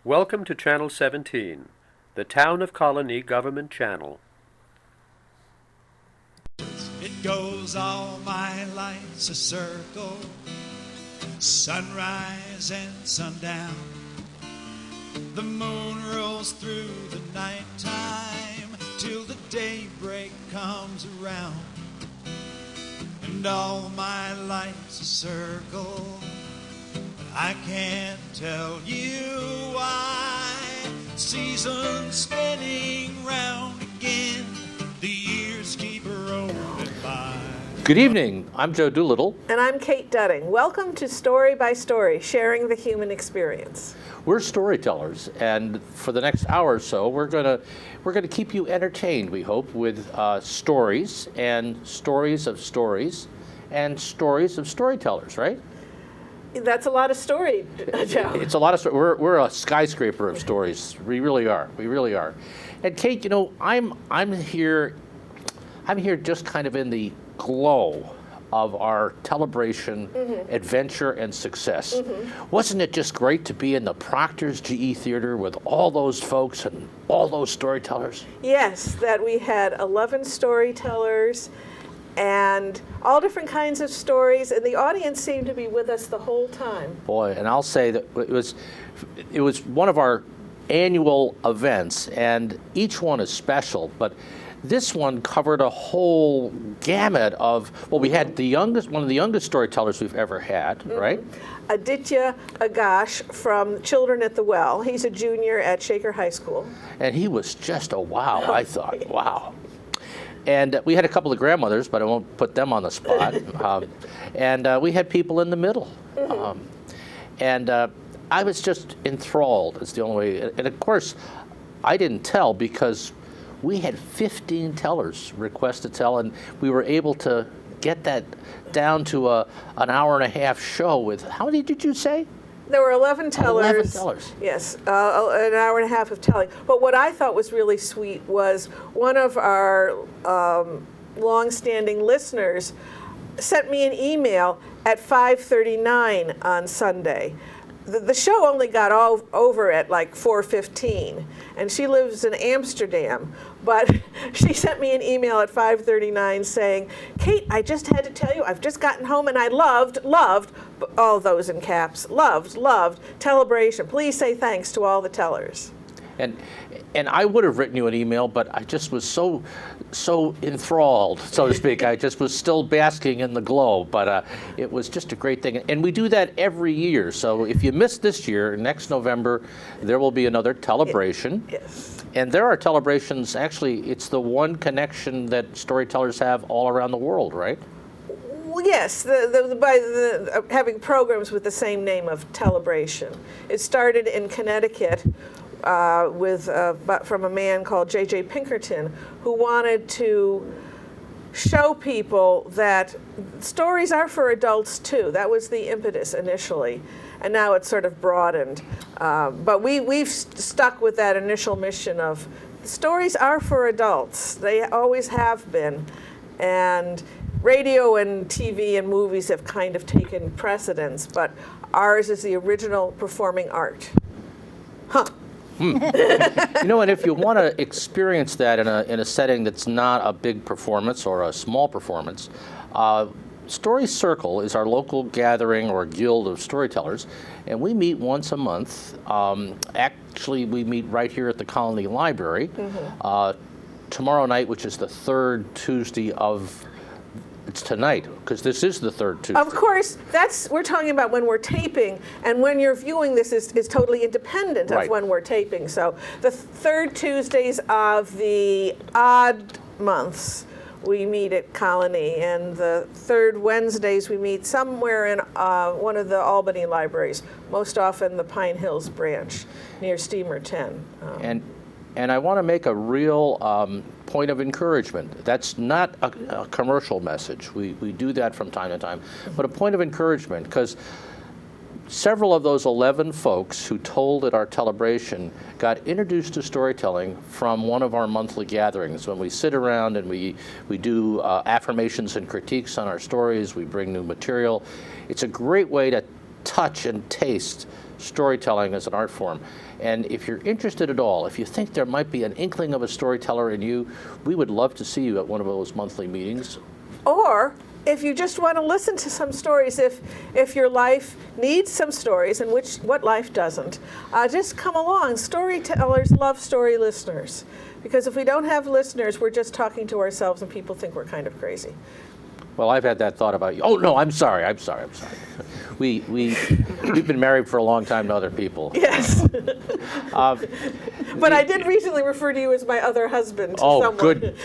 Welcome to Channel 17, the Town of Colonie Government Channel. It goes all my life's a circle, sunrise and sundown. The moon rolls through the nighttime till the daybreak comes around. And all my life's a circle, I can't tell you why. Seasons spinning round again, the years keep rolling by. Good evening, I'm Joe Doolittle. And I'm Kate Dudding. Welcome to Story by Story, sharing the human experience. We're storytellers, and for the next hour or so, we're gonna keep you entertained, we hope, with stories and stories of stories and stories of storytellers, right? That's a lot of story, Joe. It's a lot of we're a skyscraper of stories. We really are. We really are. And Kate, you know, I'm here just kind of in the glow of our celebration, adventure, and success. Wasn't it just great to be in the Proctor's GE Theater with all those folks and all those storytellers? Yes, that we had 11 storytellers and all different kinds of stories, and the audience seemed to be with us the whole time. Boy, and I'll say that it was one of our annual events, and each one is special, but this one covered a whole gamut of, well, we had one of the youngest storytellers we've ever had, right? Aditya Agash from Children at the Well. He's a junior at Shaker High School. And he was just a wow, I thought, wow. And we had a couple of grandmothers, but I won't put them on the spot. And we had people in the middle. And I was just enthralled, is the only way. And of course, I didn't tell because we had 15 tellers request to tell, and we were able to get that down to an hour and a half show with, how many did you say? There were 11 tellers. 11 tellers. Yes, an hour and a half of telling. But what I thought was really sweet was one of our long-standing listeners sent me an email at 5:39 on Sunday. The show only got over at like 4:15, and she lives in Amsterdam. But she sent me an email at 5:39 saying, "Kate, I just had to tell you, I've just gotten home and I loved, all those in caps, loved, Telebration. Please say thanks to all the tellers." And I would have written you an email, but I just was so enthralled, so to speak. I just was still basking in the glow, but it was just a great thing. And we do that every year. So if you missed this year, next November, there will be another Telebration. Yes. And there are Telebrations, actually, it's the one connection that storytellers have all around the world, right? Well, yes, having programs with the same name of Telebration. It started in Connecticut from a man called J.J. Pinkerton, who wanted to show people that stories are for adults too. That was the impetus initially, and now it's sort of broadened. But we've stuck with that initial mission of stories are for adults. They always have been, and radio and TV and movies have kind of taken precedence, but ours is the original performing art. Huh. You know, and if you want to experience that in a setting that's not a big performance or a small performance, Story Circle is our local gathering or guild of storytellers, and we meet once a month. Actually, we meet right here at the Connolly Library tomorrow night, which is the third Tuesday of. It's tonight, because this is the third Tuesday. Of course, we're talking about when we're taping, and when you're viewing this is totally independent of when we're taping. So the third Tuesdays of the odd months, we meet at Colonie, and the third Wednesdays we meet somewhere in one of the Albany libraries, most often the Pine Hills branch near Steamer 10. And I want to make a real point of encouragement. That's not a commercial message. We do that from time to time. But a point of encouragement, because several of those 11 folks who told at our Telebration got introduced to storytelling from one of our monthly gatherings when we sit around and we do affirmations and critiques on our stories. We bring new material. It's a great way to touch and taste storytelling as an art form. And if you're interested at all, if you think there might be an inkling of a storyteller in you, we would love to see you at one of those monthly meetings. Or if you just want to listen to some stories, if your life needs some stories, and what life doesn't, just come along. Storytellers love story listeners, because if we don't have listeners, we're just talking to ourselves, and people think we're kind of crazy. Well, I've had that thought about you. Oh no, I'm sorry. We've been married for a long time to other people. Yes. But I did recently refer to you as my other husband. To someone. Good.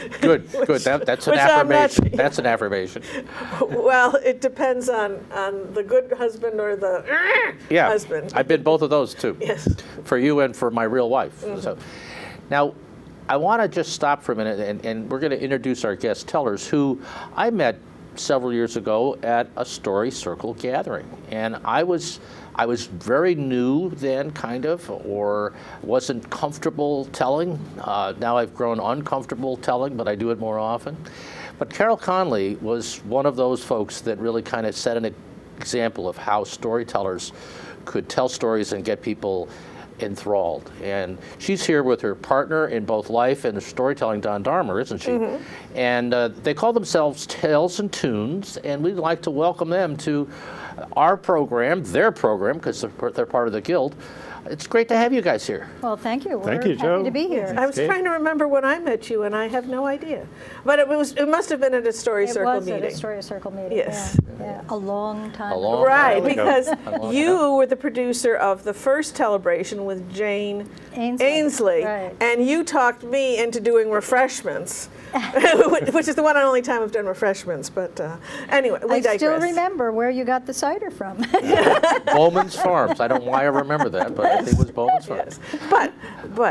That's an affirmation. That's an affirmation. Well, it depends on the good husband or the husband. I've been both of those too. Yes. For you and for my real wife. So, now, I want to just stop for a minute, and we're going to introduce our guest tellers, who I met several years ago at a story circle gathering, and I was very new then, kind of, or wasn't comfortable telling. Now I've grown uncomfortable telling, but I do it more often. But Carol Connolly was one of those folks that really kind of set an example of how storytellers could tell stories and get people enthralled. And she's here with her partner in both life and storytelling, Don Darmer, isn't she? Mm-hmm. And they call themselves Tales and Tunes, and we'd like to welcome them to our program, their program, because they're part of the Guild. It's great to have you guys here. Well, thank you. Thank We're you, Joe. happy to be here. I was trying to remember when I met you, and I have no idea. But it must have been at a story circle meeting. It was at a story circle meeting. Yes. Yeah. A long time ago. long Right, time ago. because you were the producer of the first celebration with Jane Ainsley, Right. and you talked me into doing refreshments, which is the one and only time I've done refreshments. But anyway, we digress. I still remember where you got the cider from. Bowman's Farms. I don't know why I remember that, but I think it was Bowman's Farms. Yes. But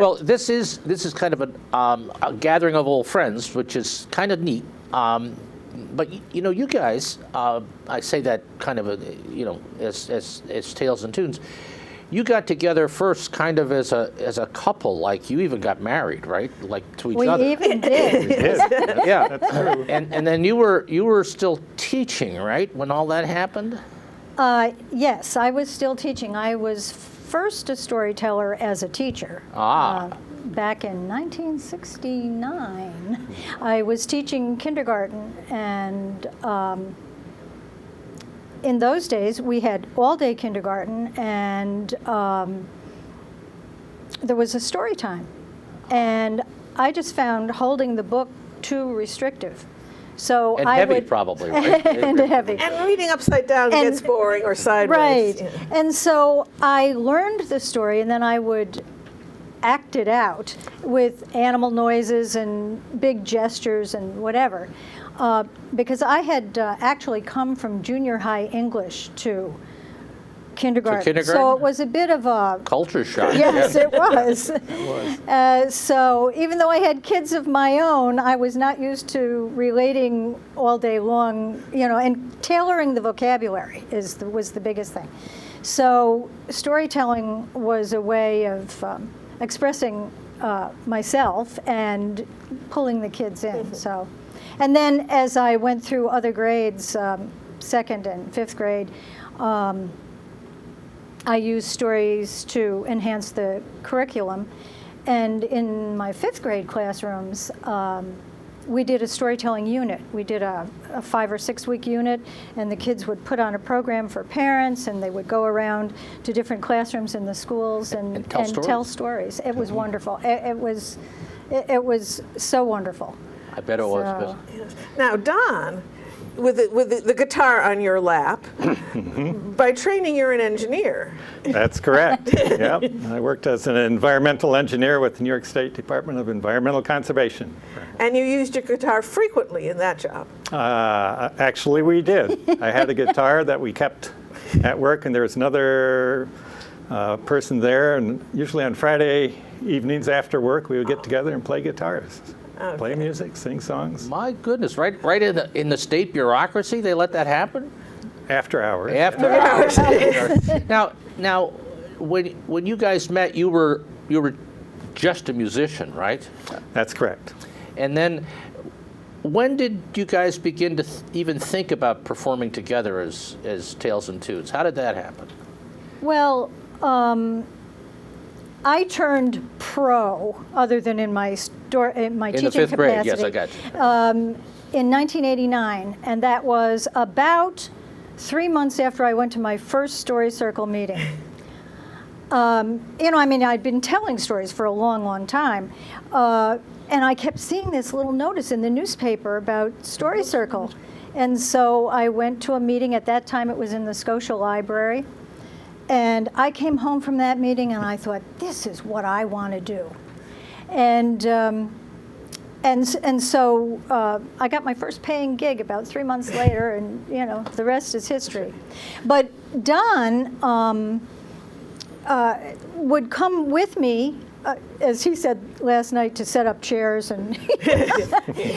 Well, this is kind of a gathering of old friends, which is kind of neat. But you know, you guys, I say that kind of as Tales and Tunes. You got together first, kind of as a couple. Like you even got married, right? Like to each other. We even did. Yeah, That's true. and then you were still teaching, right, when all that happened? Yes, I was still teaching. I was first a storyteller as a teacher. Back in 1969, I was teaching kindergarten, and in those days we had all-day kindergarten, and there was a story time, and I just found holding the book too restrictive. So And I heavy, would, probably, right? and heavy. and reading upside down gets boring, or sideways. Right. Yeah. And so I learned the story, and then I would act it out with animal noises and big gestures and whatever. Because I had actually come from junior high English to kindergarten. So it was a bit of a Culture shock. Yes, yeah. it was. So even though I had kids of my own, I was not used to relating all day long, and tailoring the vocabulary was the biggest thing. So storytelling was a way of expressing myself and pulling the kids in. Mm-hmm. So, and then as I went through other grades, 2nd and 5th grade, I used stories to enhance the curriculum. And in my 5th grade classrooms, we did a storytelling unit. We did a 5 or 6 week unit, and the kids would put on a program for parents, and they would go around to different classrooms in the schools and tell stories. It was wonderful. It was so wonderful. I bet it was. So- Yes. Now, Don, with the guitar on your lap, by training you're an engineer. That's correct. Yep. I worked as an environmental engineer with the New York State Department of Environmental Conservation. And you used your guitar frequently in that job. Actually, we did. I had a guitar that we kept at work, and there was another person there, and usually on Friday evenings after work, we would get together and play guitars. Okay. Play music, sing songs. My goodness, right in the state bureaucracy, they let that happen? After hours. After hours. Now, when you guys met, you were just a musician, right? That's correct. And then, when did you guys begin to even think about performing together as Tales and Tunes? How did that happen? Well, I turned pro, other than in my in my In teaching the fifth grade, capacity. yes, I got you. In 1989, and that was about 3 months after I went to my first story circle meeting. I'd been telling stories for a long, long time, and I kept seeing this little notice in the newspaper about story circle. And so I went to a meeting. At that time, it was in the Scotia Library. And I came home from that meeting, and I thought, this is what I want to do. And so I got my first paying gig about 3 months later, and the rest is history. But Don would come with me, as he said last night, to set up chairs and.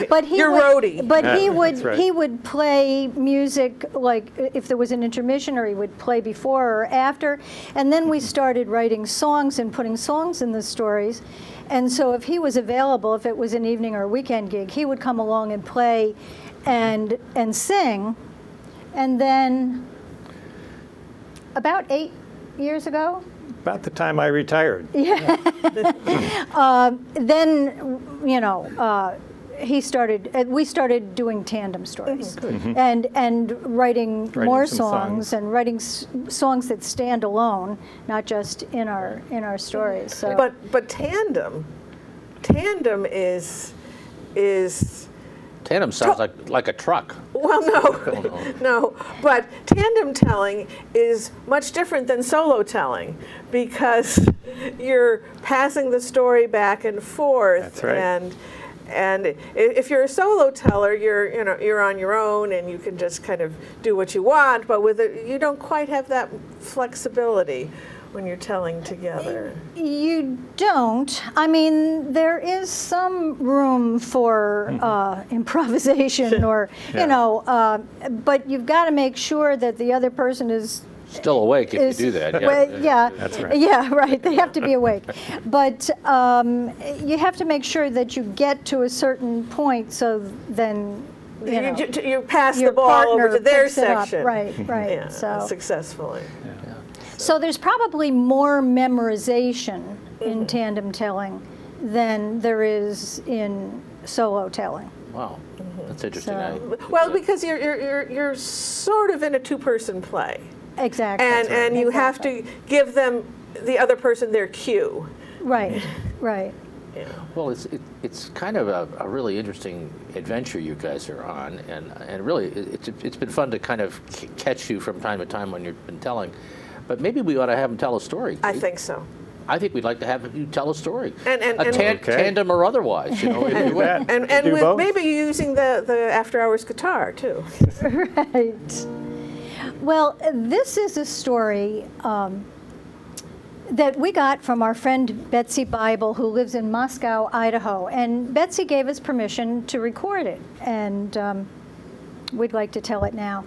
But he Your would, roadie. But Yeah, he would that's right. he would play music, like if there was an intermission, or he would play before or after, and then we started writing songs and putting songs in the stories. And so if he was available, if it was an evening or a weekend gig, he would come along and play and sing. And then about 8 years ago, About the time I retired. then we started doing tandem stories and writing more some songs and writing songs that stand alone, not just in our stories. So But tandem is Tandem sounds like a truck. well, no. But tandem telling is much different than solo telling, because you're passing the story back and forth. That's right. And if you're a solo teller, you're on your own and you can just kind of do what you want. But with it, you don't quite have that flexibility when you're telling together. you don't. I mean, there is some room for improvisation, or but you've got to make sure that the other person is. Still awake if you do that. Yeah, That's right. Yeah, right. They have to be awake, but you have to make sure that you get to a certain point, so then You pass your the ball over partner to their picks it up. section. Right. Yeah, So successfully. So there's probably more memorization in tandem telling than there is in solo telling. Wow, that's interesting. So- Well, because you're sort of in a two-person play. Exactly. And you have to give them, the other person, their cue. Right. Well, it's kind of a really interesting adventure you guys are on, and really it's been fun to kind of catch you from time to time when you've been telling. But maybe we ought to have them tell a story. I Kate. think so. I think we'd like to have you tell a story, And Okay. tandem or otherwise, if you would. That. and Do with both? maybe using the after-hours guitar, too. Right. Well, this is a story that we got from our friend Betsy Bible, who lives in Moscow, Idaho. And Betsy gave us permission to record it, and we'd like to tell it now.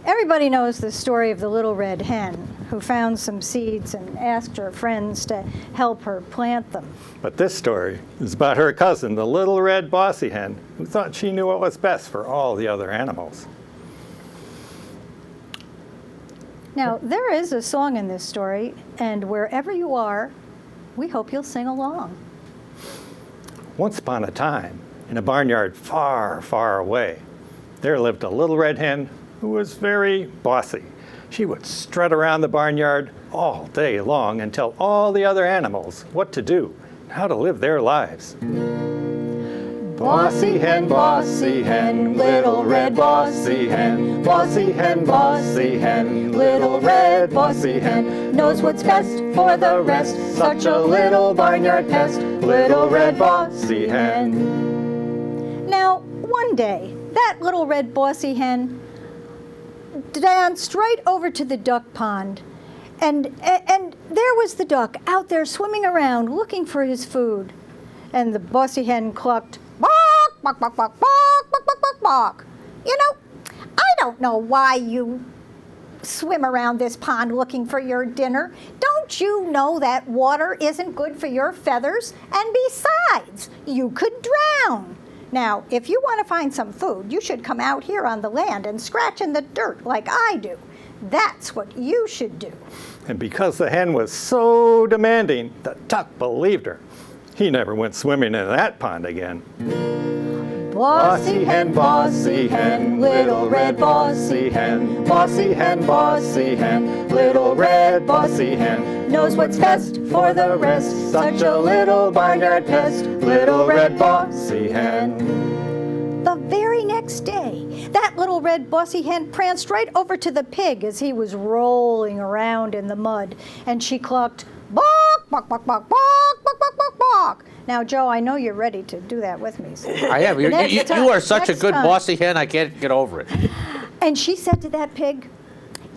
Everybody knows the story of the little red hen who found some seeds and asked her friends to help her plant them. But this story is about her cousin, the little red bossy hen, who thought she knew what was best for all the other animals. Now, there is a song in this story, and wherever you are, we hope you'll sing along. Once upon a time, in a barnyard far, far away, there lived a little red hen who was very bossy. She would strut around the barnyard all day long and tell all the other animals what to do, how to live their lives. Bossy hen, little red bossy hen, bossy hen, little red bossy hen, knows what's best for the rest, such a little barnyard pest, little red bossy hen. Now, one day, that little red bossy hen danced right over to the duck pond, and there was the duck out there swimming around looking for his food. And the bossy hen clucked, "Bawk, bawk, bawk, bawk, bawk, bawk, bawk, bawk, bawk. I don't know why you swim around this pond looking for your dinner. Don't you know that water isn't good for your feathers? And besides, you could drown. Now, if you want to find some food, you should come out here on the land and scratch in the dirt like I do. That's what you should do. And because the hen was so demanding, the duck believed her. He never went swimming in that pond again. Bossy hen, little red bossy hen. Bossy hen, little red bossy hen. Knows what's best for the rest, such a little barnyard pest, little red bossy hen. The very next day, that little red bossy hen pranced right over to the pig as he was rolling around in the mud, and she clucked, "Bawk, bawk, bawk, bawk, bawk, bawk, bawk, bawk, bawk." Now, Joe, I know you're ready to do that with me. So I am. You are such a good bossy hen, I can't get over it. And she said to that pig,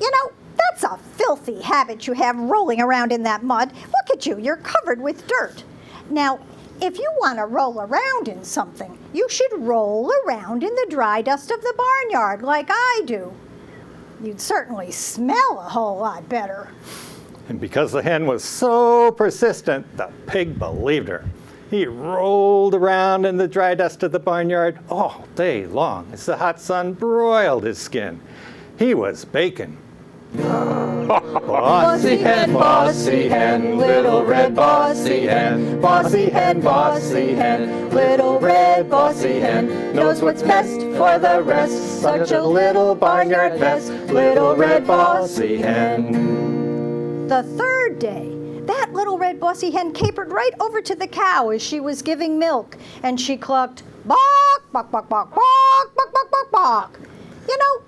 "You know, that's a filthy habit you have rolling around in that mud. Look at you, you're covered with dirt. Now, if you want to roll around in something, you should roll around in the dry dust of the barnyard like I do. You'd certainly smell a whole lot better." And because the hen was so persistent, the pig believed her. He rolled around in the dry dust of the barnyard all day long as the hot sun broiled his skin. He was baking. Bossy hen, little red bossy hen. Bossy hen, little red bossy hen. Knows what's best for the rest, such a little barnyard pest, little red bossy hen. The third day, that little red bossy hen capered right over to the cow as she was giving milk, and she clucked, "Bawk, bawk, bawk, bawk, bawk, bawk, bawk, bawk, bawk." You know,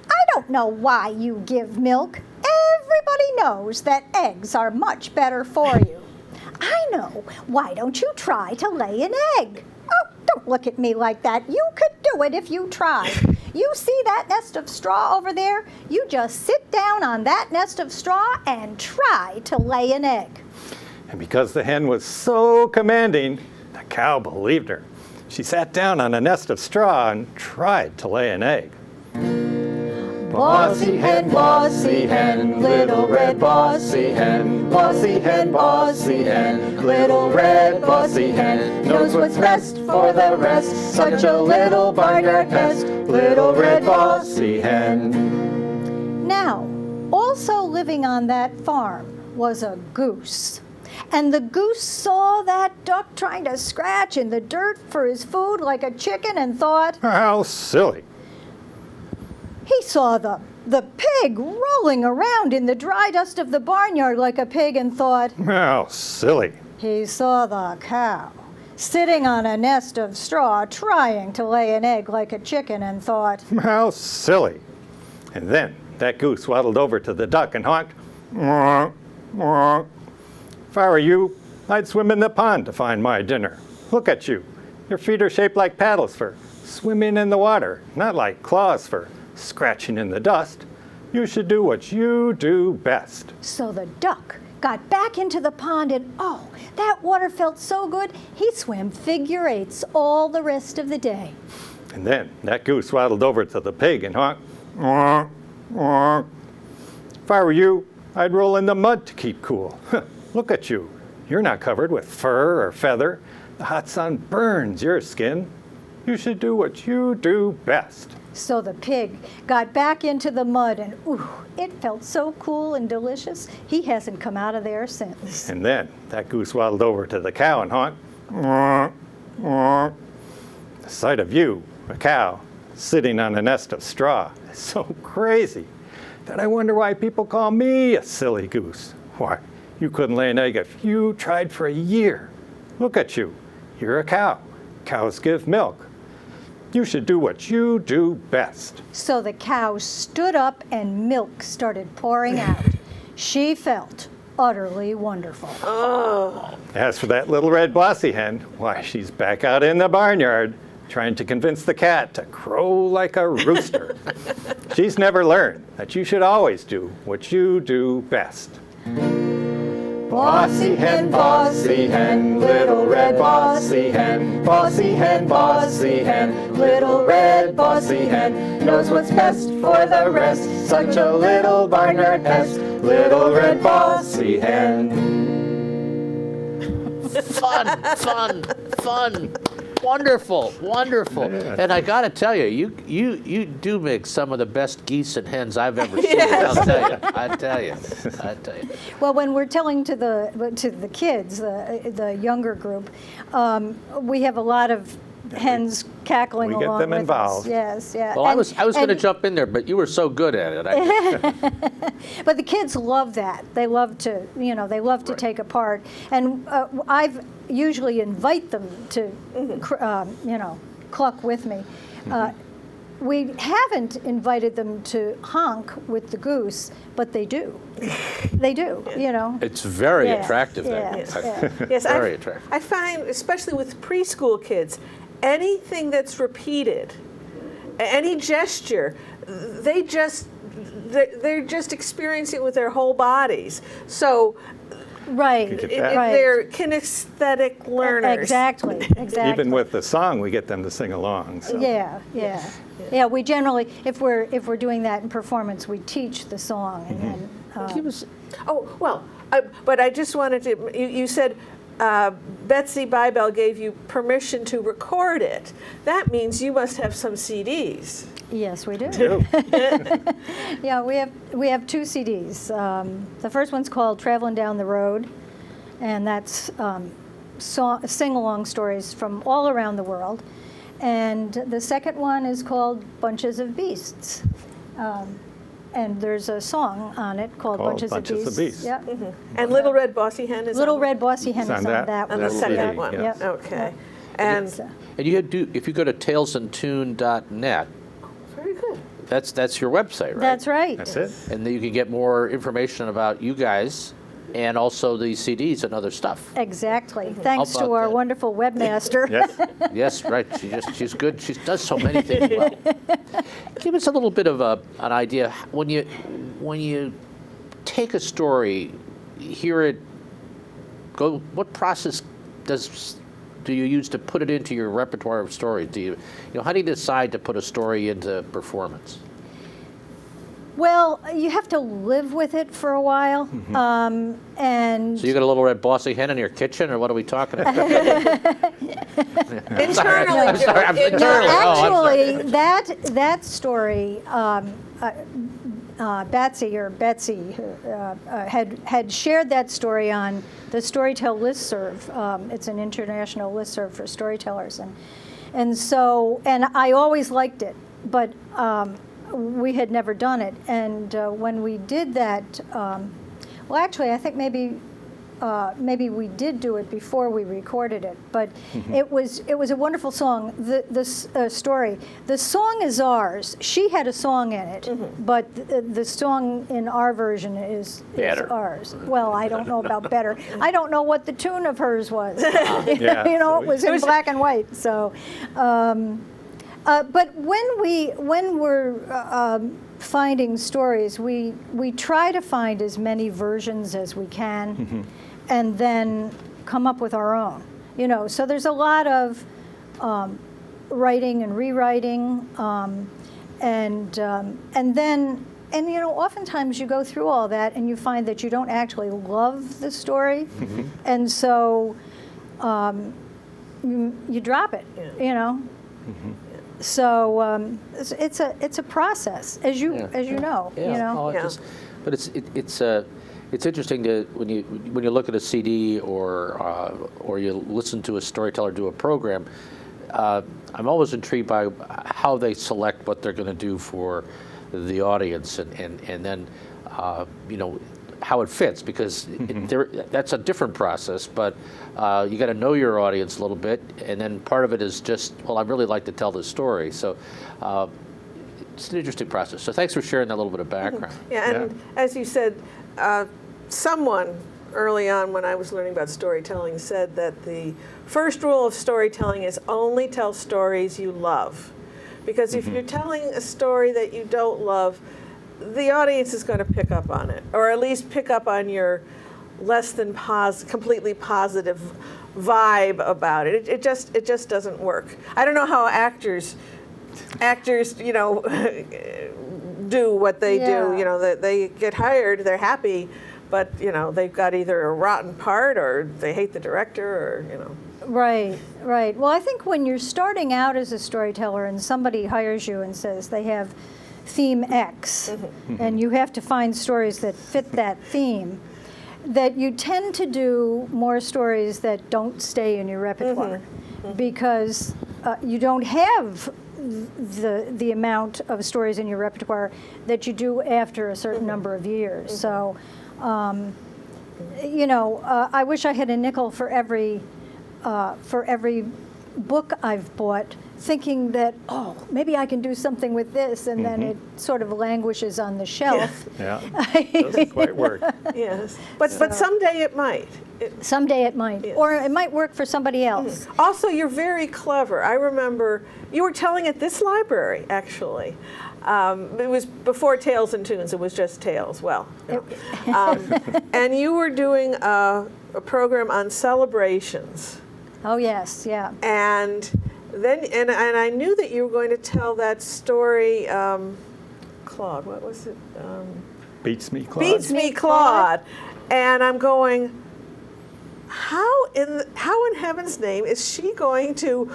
I don't know why you give milk. Everybody knows that eggs are much better for you. I know. Why don't you try to lay an egg? Oh, don't look at me like that. You could do it if you tried. You see that nest of straw over there? You just sit down on that nest of straw and try to lay an egg. And because the hen was so commanding, the cow believed her. She sat down on a nest of straw and tried to lay an egg. Bossy hen, little red bossy hen. Bossy hen, little red bossy hen. Knows what's best for the rest, such a little barnyard pest, little red bossy hen. Now, also living on that farm was a goose. And the goose saw that duck trying to scratch in the dirt for his food like a chicken and thought, How silly. he saw the pig rolling around in the dry dust of the barnyard like a pig and thought, How silly. he saw the cow sitting on a nest of straw trying to lay an egg like a chicken and thought, How silly. And then that goose waddled over to the duck and honked, "Mwah, mwah. If I were you, I'd swim in the pond to find my dinner. Look at you. Your feet are shaped like paddles for swimming in the water, not like claws for scratching in the dust. You should do what you do best." So the duck got back into the pond and oh, that water felt so good, he swam figure eights all the rest of the day. And then that goose waddled over to the pig and honked, "Mwah, mwah. If I were you, I'd roll in the mud to keep cool. Look at you. You're not covered with fur or feather. The hot sun burns your skin. You should do what you do best." So the pig got back into the mud and ooh, it felt so cool and delicious. He hasn't come out of there since. And then that goose waddled over to the cow and honked, "Mwah, mwah." The sight of you, a cow, sitting on a nest of straw is so crazy that I wonder why people call me a silly goose. Why, you couldn't lay an egg if you tried for a year. Look at you. You're a cow. Cows give milk. You should do what you do best. So the cow stood up and milk started pouring out. She felt utterly wonderful. As for that little red bossy hen, why, she's back out in the barnyard trying to convince the cat to crow like a rooster. She's never learned that you should always do what you do best. Bossy hen, little red bossy hen. Bossy hen, little red bossy hen. Knows what's best for the rest, such a little barnyard pest, little red bossy hen. Fun, fun, fun. Wonderful, wonderful. And I got to tell you, you do make some of the best geese and hens I've ever seen. Yes. I tell you. Well, when we're telling to the kids, the younger group, we have a lot of hens cackling We get along them with involved. us. Yes, yeah. Well, I was going to jump in there, but you were so good at it. But the kids love that. They love to, they love to Right. take a part. And I've usually invite them to, cluck with me. We haven't invited them to honk with the goose, but they do. They do, It's very Yeah, attractive. yeah, That. yeah. Yes, Very attractive. I find, especially with preschool kids, anything that's repeated, any gesture, they're just experiencing it with their whole bodies. So Right, You get that. right. they're kinesthetic learners. Exactly. Even with the song, we get them to sing along. So. Yeah. We generally, if we're doing that in performance, we teach the song, and then Give us, Oh, well, but I just wanted to, you said Betsy Bybel gave you permission to record it. That means you must have some CDs. yes, we do. Ew. Yeah, we have 2 CDs. The first one's called "Traveling Down the Road," and that's sing-along stories from all around the world. And the second one is called "Bunches of Beasts." And there's a song on it called Called Bunches Bunches of Beasts. Yep. And Little Red Bossy Hen is Little on, Red Bossy Hen is on on that. that on one. the Little second Bitty, one. yeah. Yep. Okay. And So- and if you go to talesandtune.net, very good. that's your website, right? That's right. That's it. And then you can get more information about you guys and also the CDs and other stuff. Exactly. Thanks How to about our that? wonderful webmaster. Yes. Yes, right. She's good. She does so many things well. Give us a little bit of an idea when you take a story, hear it, go. What process do you use to put it into your repertoire of stories? How do you decide to put a story into performance? Well, you have to live with it for a while, and So you got a little red bossy hen in your kitchen, or what are we talking about? Internally, I'm sorry. I'm Joe. internally. Oh, I'm sorry. actually, that story, Betsy had shared that story on the Storytell listserv. It's an international listserv for storytellers, and I always liked it, but we had never done it. And when we did that, well, actually, I think maybe we did do it before we recorded it, but it was a wonderful song. The story, the song is ours. She had a song in it, but the song in our version is Better. ours. Well, I don't know about better. I don't know what the tune of hers was. Yeah, It was in black and white. So, but when we're finding stories, we try to find as many versions as we can, and then come up with our own. So there's a lot of writing and rewriting, and then oftentimes you go through all that and you find that you don't actually love the story, and so you drop it. So it's a process, as you know. But it's interesting to when you look at a CD or you listen to a storyteller do a program. I'm always intrigued by how they select what they're going to do for the audience, and then how it fits, because that's a different process, but you got to know your audience a little bit, and then part of it is just, well, I really like to tell this story. So it's an interesting process. So thanks for sharing that little bit of background. Yeah, and as you said, someone early on when I was learning about storytelling said that the first rule of storytelling is only tell stories you love. Because if you're telling a story that you don't love, the audience is going to pick up on it, or at least pick up on your less than completely positive vibe about it. It just doesn't work. I don't know how actors, do what they do. Yeah. They get hired, they're happy, but they've got either a rotten part or they hate the director or. Right, right. Well, I think when you're starting out as a storyteller and somebody hires you and says they have theme X, and you have to find stories that fit that theme, that you tend to do more stories that don't stay in your repertoire because you don't have the amount of stories in your repertoire that you do after a certain number of years. So, I wish I had a nickel for every book I've bought, thinking that, oh, maybe I can do something with this, and then it sort of languishes on the shelf. Yeah, doesn't quite work. Yes, but someday it might. Someday it might, Yes. or it might work for somebody else. Also, you're very clever. I remember you were telling at this library, actually. It was before Tales and Tunes. It was just Tales. Well, and you were doing a program on celebrations. Oh yes, yeah. And then, and I knew that you were going to tell that story, Claude. What was it? Beats me, Claude. Beats me, Claude. And I'm going, how in heaven's name is she going to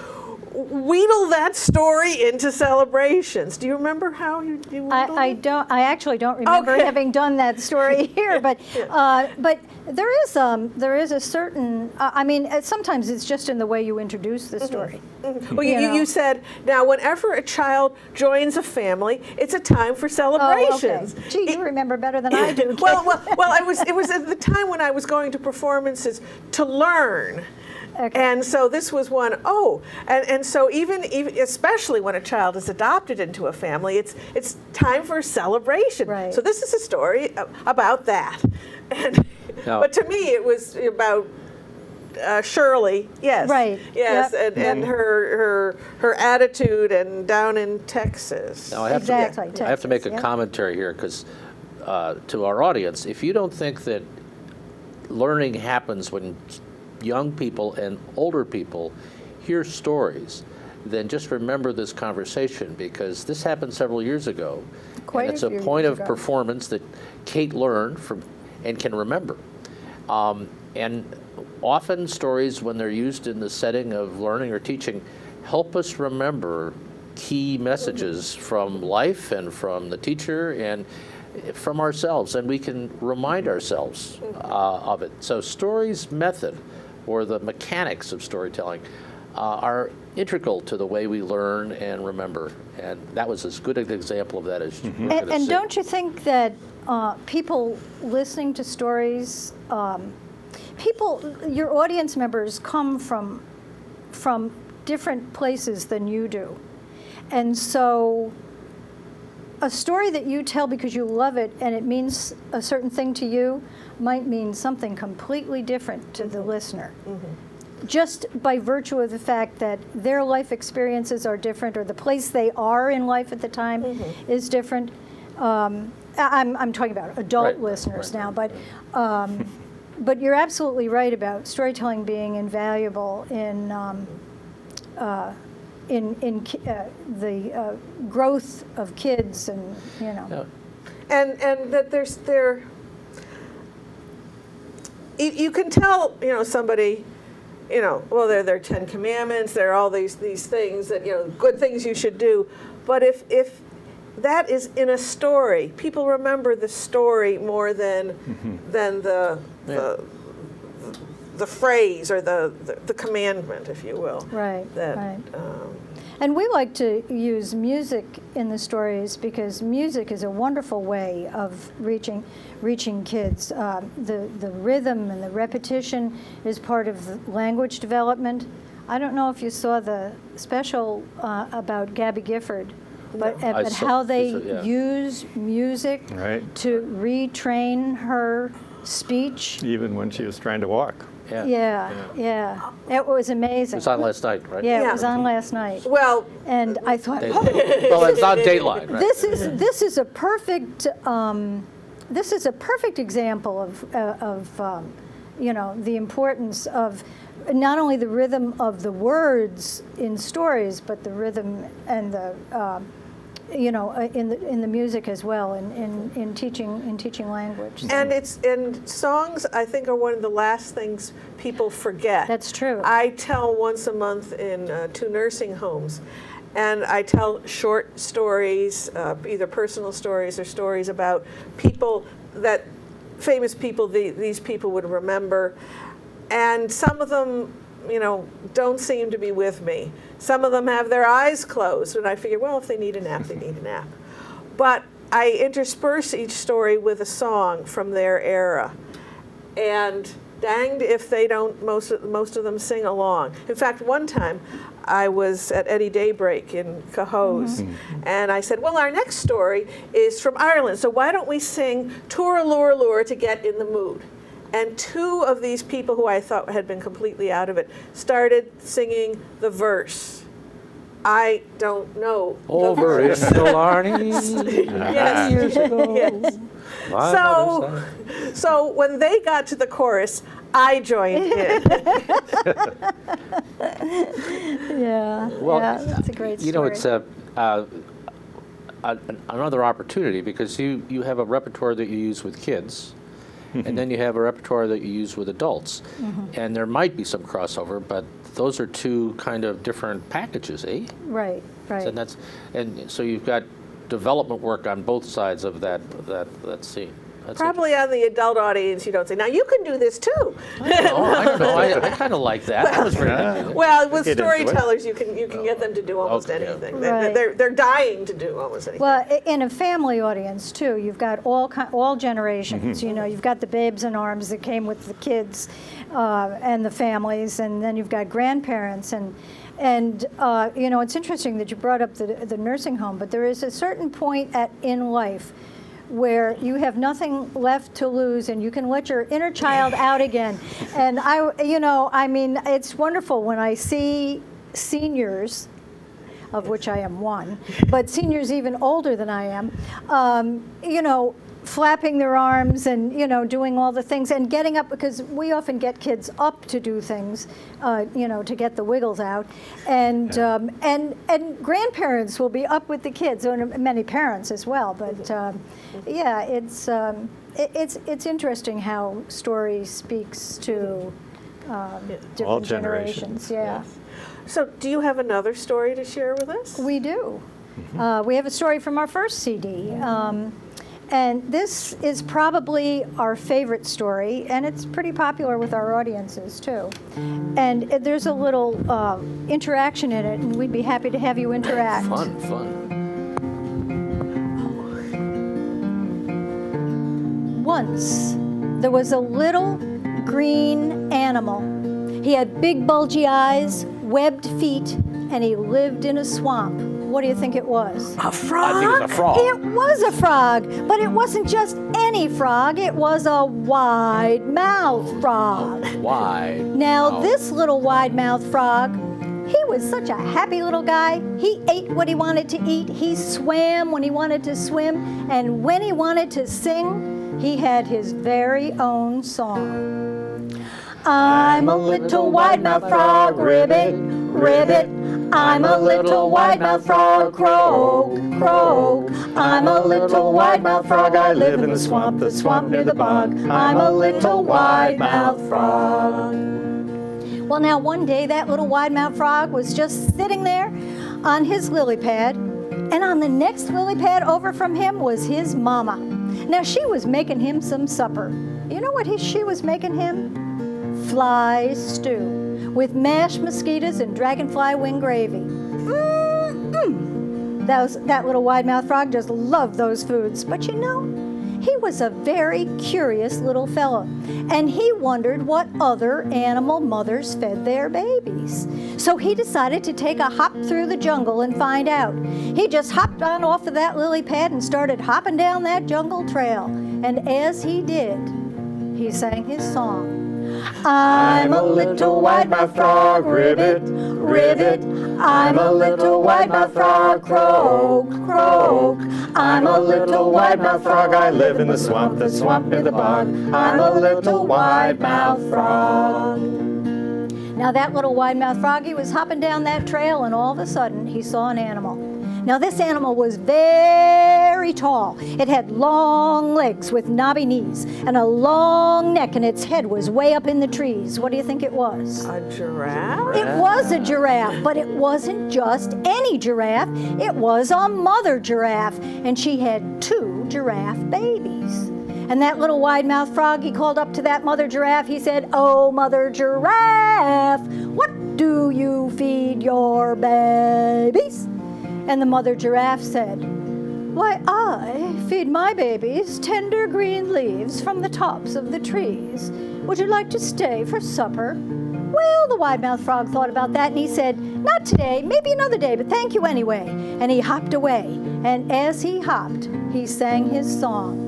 wheedle that story into celebrations? Do you remember how you wheedled I it? don't. I actually don't remember Okay. having done that story here, but there is a certain. I mean, sometimes it's just in the way you introduce the story. Well, you said, now whenever a child joins a family, it's a time for celebrations. Oh, okay. Gee, you remember better than I do. well, it was at the time when I was going to performances to learn. Okay. And so this was one, and so even especially when a child is adopted into a family, it's time for celebration. Right. So this is a story about that. And, Now- but to me, it was about Shirley, yes. Right. Yes, Yep. and her attitude and down in Texas. Now, I have Exactly, I have to make a Texas, yeah. commentary here because to our audience, if you don't think that learning happens when young people and older people hear stories, then just remember this conversation because this happened several years ago. Quite and it's a a few point years of ago. performance that Kate learned from and can remember. And often stories, when they're used in the setting of learning or teaching, help us remember key messages from life and from the teacher and from ourselves, and we can remind ourselves of it. So stories method, or the mechanics of storytelling, are integral to the way we learn and remember. And that was as good an example of that as we're going to And see. don't you think that people listening to stories, your audience members come from different places than you do. And so a story that you tell because you love it and it means a certain thing to you might mean something completely different to the listener. Just by virtue of the fact that their life experiences are different or the place they are in life at the time is different. I'm talking about adult Right, listeners right, now, but you're absolutely right about storytelling being invaluable in the growth of kids, and Yeah. and that you can tell somebody, well, they're 10 commandments, there are all these things that good things you should do, but if that is in a story, people remember the story more than the phrase or the commandment, if you will. Right, That, right. And we like to use music in the stories because music is a wonderful way of reaching kids. The rhythm and the repetition is part of the language development. I don't know if you saw the special about Gabby Gifford, but how they yeah. use music Right. to retrain her speech. Even when she was trying to walk. Yeah. It was amazing. It was on last night, right? Yeah, Yeah. it was on last night. well, And I thought, Well, it's on Dateline, right? this is a perfect example of the importance of not only the rhythm of the words in stories, but the rhythm and the you know, in the music as well, in teaching language. And songs, I think, are one of the last things people forget. That's true. I tell once a month in 2 nursing homes, and I tell short stories, either personal stories or stories about people that famous people these people would remember, and some of them, you know, don't seem to be with me. Some of them have their eyes closed, and I figure, well, if they need a nap, they need a nap. But I intersperse each story with a song from their era, and danged if they don't, most of them sing along. In fact, one time I was at Eddie Daybreak in Cahos, and I said, well, our next story is from Ireland, so why don't we sing Tura Lure Lure to get in the mood? And 2 of these people who I thought had been completely out of it started singing the verse. I don't know. Over in Killarney. Yes. Years ago. Yes. My mother sang. So when they got to the chorus, I joined in. Well, yeah, that's a great story. You know, it's another opportunity because you have a repertoire that you use with kids, and then you have a repertoire that you use with adults. And there might be some crossover, but those are 2 kind of different packages, eh? Right, right. And so you've got development work on both sides of that scene. That's Probably on the adult audience, you don't say, now you can do this too. I don't know. I kind of like that. That was very nice. Well, with Get into it. storytellers, you can get them to do almost Okay, yeah. anything. Right. They're dying to do almost anything. Well, in a family audience too, you've got all generations. You know, you've got the babes in arms that came with the kids and the families, and then you've got grandparents and you know, it's interesting that you brought up the nursing home, but there is a certain point in life where you have nothing left to lose and you can let your inner child out again. And you know, I mean, it's wonderful when I see seniors, of which I am one, but seniors even older than I am, you know, flapping their arms and, you know, doing all the things and getting up, because we often get kids up to do things, you know, to get the wiggles out. And, and grandparents will be up with the kids, and many parents as well. But yeah, it's interesting how story speaks to different All generations. Yeah. So do you have another story to share with us? We do. We have a story from our first CD. And this is probably our favorite story, and it's pretty popular with our audiences, too. And there's a little interaction in it, and we'd be happy to have you interact. Fun. Once, there was a little green animal. He had big bulgy eyes, webbed feet, and he lived in a swamp. What do you think it was? A frog? I think it was a frog. It was a frog, but it wasn't just any frog. It was a wide-mouthed frog. Wide. Now, Wow. this little wide-mouthed frog, he was such a happy little guy. He ate what he wanted to eat. He swam when he wanted to swim. And when he wanted to sing, he had his very own song. I'm a little wide-mouthed frog, ribbit, ribbit. I'm a little wide-mouthed frog, croak, croak. I'm a little wide-mouthed frog, I live in the swamp near the bog. I'm a little wide-mouthed frog. Well, now one day that little wide-mouthed frog was just sitting there on his lily pad, and on the next lily pad over from him was his mama. Now she was making him some supper. You know what she was making him? Fly stew with mashed mosquitoes and dragonfly wing gravy. That little wide-mouthed frog just loved those foods. But you know, he was a very curious little fellow, and he wondered what other animal mothers fed their babies. So he decided to take a hop through the jungle and find out. He just hopped on off of that lily pad and started hopping down that jungle trail. And as he did, he sang his song. I'm a little wide-mouthed frog, ribbit, ribbit. I'm a little wide-mouthed frog, croak, croak. I'm a little wide-mouthed frog, I live in the swamp near the bog. I'm a little wide-mouthed frog. Now that little wide-mouthed frog, he was hopping down that trail, and all of a sudden he saw an animal. Now this animal was very tall. It had long legs with knobby knees and a long neck, and its head was way up in the trees. What do you think it was? A giraffe? It was a giraffe, but it wasn't just any giraffe. It was a mother giraffe, and she had 2 giraffe babies. And that little wide-mouthed frog, he called up to that mother giraffe. He said, "Oh, mother giraffe, what do you feed your babies?" And the mother giraffe said, "Why, I feed my babies tender green leaves from the tops of the trees. Would you like to stay for supper?" Well, the wide-mouthed frog thought about that, and he said, "Not today, maybe another day, but thank you anyway." And he hopped away, and as he hopped, he sang his song.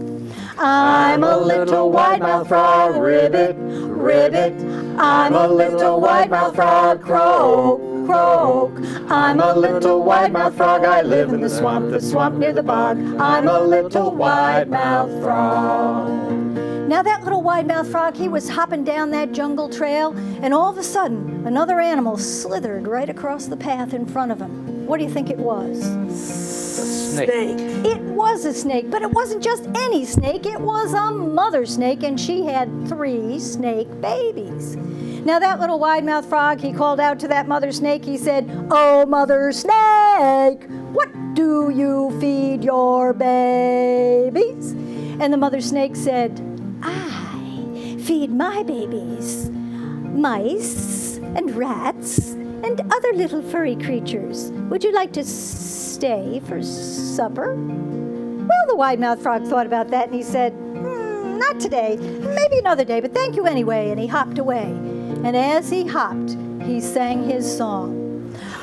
I'm a little wide-mouthed frog, ribbit, ribbit. I'm a little wide-mouthed frog, croak, croak. I'm a little wide-mouthed frog, I live in the swamp near the bog. I'm a little wide-mouthed frog. Now that little wide-mouthed frog, he was hopping down that jungle trail, and all of a sudden, another animal slithered right across the path in front of him. What do you think it was? Snake. It was a snake, but it wasn't just any snake. It was a mother snake, and she had 3 snake babies. Now that little wide-mouthed frog, he called out to that mother snake. He said, "Oh, mother snake, what do you feed your babies?" And the mother snake said, "I feed my babies mice and rats and other little furry creatures. Would you like to stay for supper?" Well, the wide-mouthed frog thought about that, and he said, "Not today, maybe another day, but thank you anyway," and he hopped away. And as he hopped, he sang his song.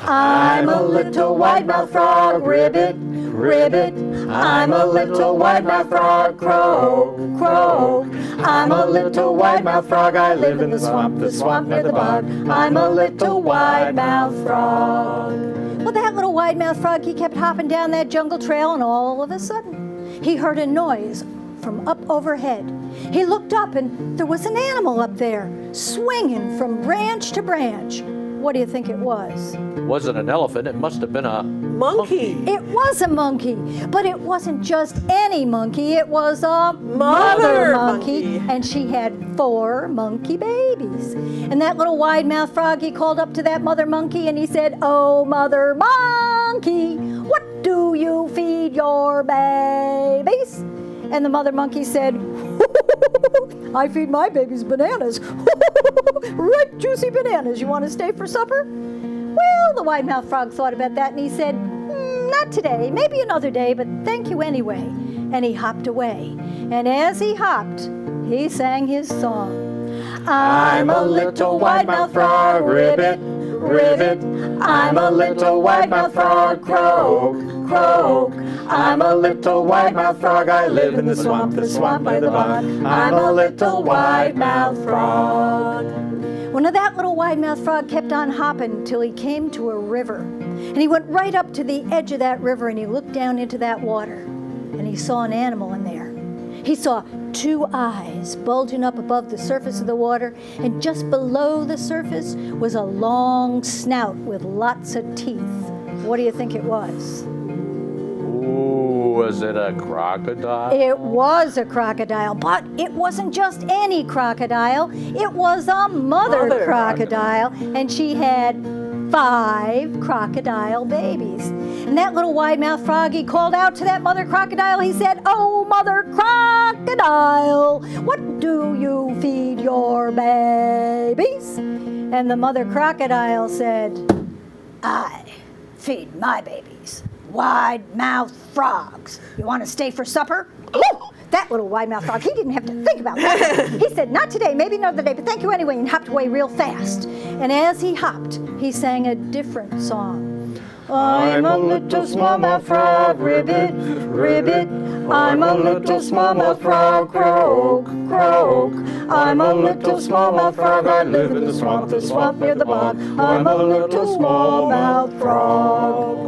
I'm a little wide-mouthed frog, ribbit, ribbit. I'm a little wide-mouthed frog, croak, croak. I'm a little wide-mouthed frog, I live in the swamp near the bog. I'm a little wide-mouthed frog. Well, that little wide-mouthed frog, he kept hopping down that jungle trail, and all of a sudden, he heard a noise from up overhead. He looked up, and there was an animal up there, swinging from branch to branch. What do you think it was? It wasn't an elephant. It must have been a Monkey. It was a monkey, but it wasn't just any monkey. It was a Mother mother monkey, monkey. and she had 4 monkey babies. And that little wide-mouthed frog, he called up to that mother monkey, and he said, "Oh, mother monkey, what do you feed your babies?" And the mother monkey said, "I feed my babies bananas, ripe, juicy bananas. You want to stay for supper?" Well, the wide-mouthed frog thought about that, and he said, "Not today, maybe another day, but thank you anyway." And he hopped away. And as he hopped, he sang his song. I'm a little wide-mouthed frog, ribbit, ribbit. I'm a little wide-mouthed frog, croak, croak. I'm a little wide-mouthed frog, I live in the swamp near the bog. I'm a little wide-mouthed frog. Well, now that little wide-mouthed frog kept on hopping till he came to a river. And he went right up to the edge of that river, and he looked down into that water, and he saw an animal in there. He saw 2 eyes bulging up above the surface of the water, and just below the surface was a long snout with lots of teeth. What do you think it was? Ooh, was it a crocodile? It was a crocodile, but it wasn't just any crocodile. It was a mother crocodile, and she had 5 crocodile babies. And that little wide-mouthed frog, he called out to that mother crocodile. He said, "Oh, mother crocodile, what do you feed your babies?" And the mother crocodile said, "I feed my babies wide-mouthed frogs. You want to stay for supper?" Ooh, that little wide-mouthed frog, he didn't have to think about that. He said, "Not today, maybe another day, but thank you anyway," and hopped away real fast. And as he hopped, he sang a different song. I'm a little small-mouthed frog, ribbit, ribbit. I'm a little small-mouthed frog, croak, croak. I'm a little small-mouthed frog, I live in the swamp near the bog. I'm a little small-mouthed frog.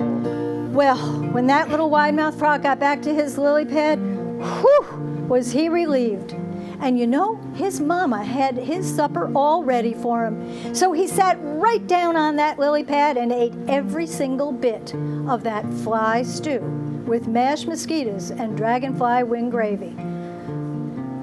Well, when that little wide-mouthed frog got back to his lily pad, whew, was he relieved. And you know, his mama had his supper all ready for him. So he sat right down on that lily pad and ate every single bit of that fly stew with mashed mosquitoes and dragonfly wing gravy.